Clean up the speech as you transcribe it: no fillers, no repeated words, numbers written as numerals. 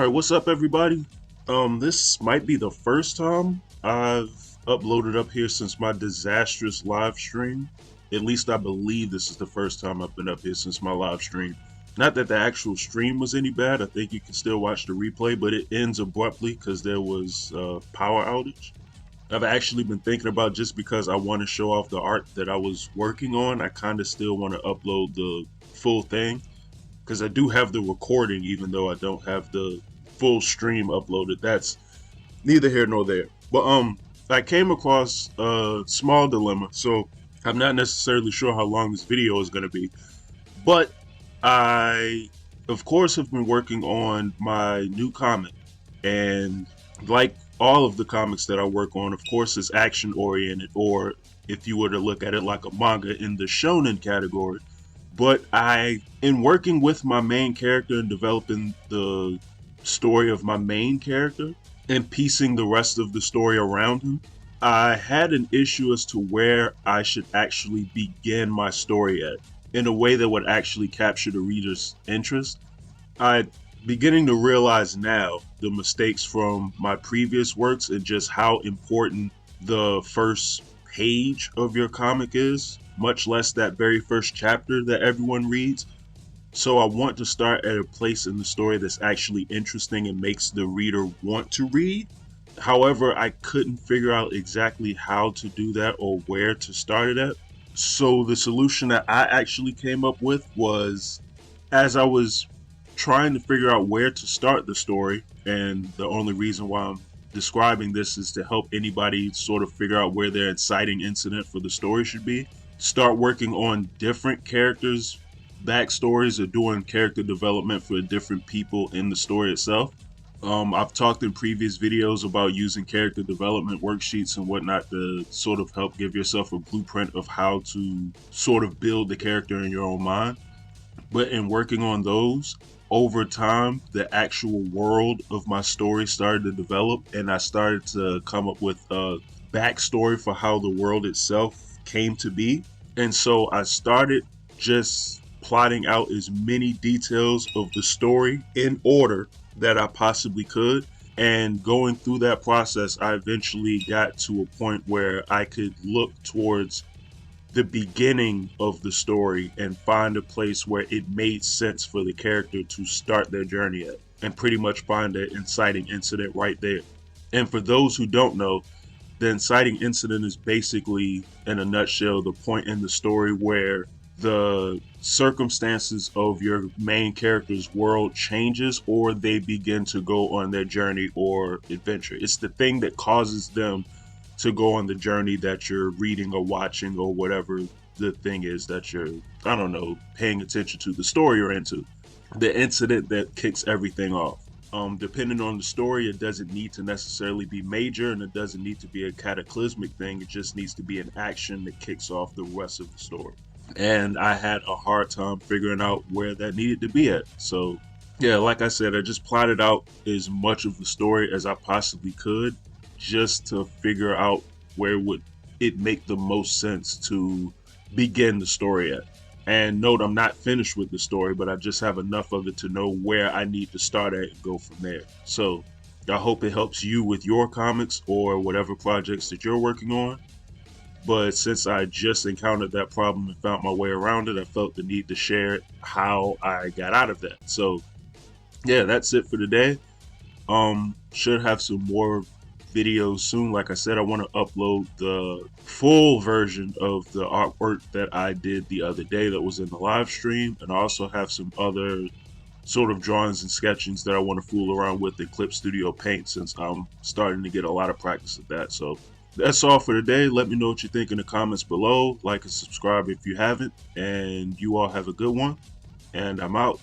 Alright, what's up everybody? This might be the first time I've uploaded up here since my disastrous live stream. At least I believe this is the first time I've been up here since my live stream. Not that the actual stream was any bad, I think you can still watch the replay, but it ends abruptly because there was a power outage. I've actually been thinking about, just because I want to show off the art that I was working on, I kind of still want to upload the full thing. Because I do have the recording, even though I don't have the full stream uploaded. That's neither here nor there. But I came across a small dilemma, so I'm not necessarily sure how long this video is going to be. But I, of course, have been working on my new comic, and like all of the comics that I work on, of course, it's action oriented, or if you were to look at it like a manga, in the shonen category. But in working with my main character and developing the story of my main character and piecing the rest of the story around him, I had an issue as to where I should actually begin my story at, in a way that would actually capture the reader's interest. I'm beginning to realize now the mistakes from my previous works and just how important the first page of your comic is, much less that very first chapter that everyone reads. So I want to start at a place in the story that's actually interesting and makes the reader want to read. However, I couldn't figure out exactly how to do that or where to start it at. So the solution that I actually came up with was, as I was trying to figure out where to start the story, and the only reason why I'm describing this is to help anybody sort of figure out where their inciting incident for the story should be, start working on different characters' backstories or doing character development for different people in the story itself. I've talked in previous videos about using character development worksheets and whatnot to sort of help give yourself a blueprint of how to sort of build the character in your own mind. But in working on those, over time, the actual world of my story started to develop, and I started to come up with a backstory for how the world itself came to be. And so I started just plotting out as many details of the story in order that I possibly could. And going through that process, I eventually got to a point where I could look towards the beginning of the story and find a place where it made sense for the character to start their journey at, and pretty much find an inciting incident right there. And for those who don't know, the inciting incident is basically, in a nutshell, the point in the story where the circumstances of your main character's world changes, or they begin to go on their journey or adventure. It's the thing that causes them to go on the journey that you're reading or watching, or whatever the thing is that you're, I don't know, paying attention to, the story you're into. The incident that kicks everything off. Depending on the story, it doesn't need to necessarily be major, and it doesn't need to be a cataclysmic thing. It just needs to be an action that kicks off the rest of the story. And I had a hard time figuring out where that needed to be at. So yeah, like I said, I just plotted out as much of the story as I possibly could, just to figure out where would it make the most sense to begin the story at. And note, I'm not finished with the story, but I just have enough of it to know where I need to start at and go from there. So I hope it helps you with your comics or whatever projects that you're working on. But since I just encountered that problem and found my way around it, I felt the need to share how I got out of that. So yeah, that's it for today. Should have some more videos soon. Like I said, I want to upload the full version of the artwork that I did the other day that was in the live stream, and I also have some other sort of drawings and sketchings that I want to fool around with in Clip Studio Paint, since I'm starting to get a lot of practice at that. So that's all for today. Let me know what you think in the comments below. Like and subscribe if you haven't, and you all have a good one, and I'm out.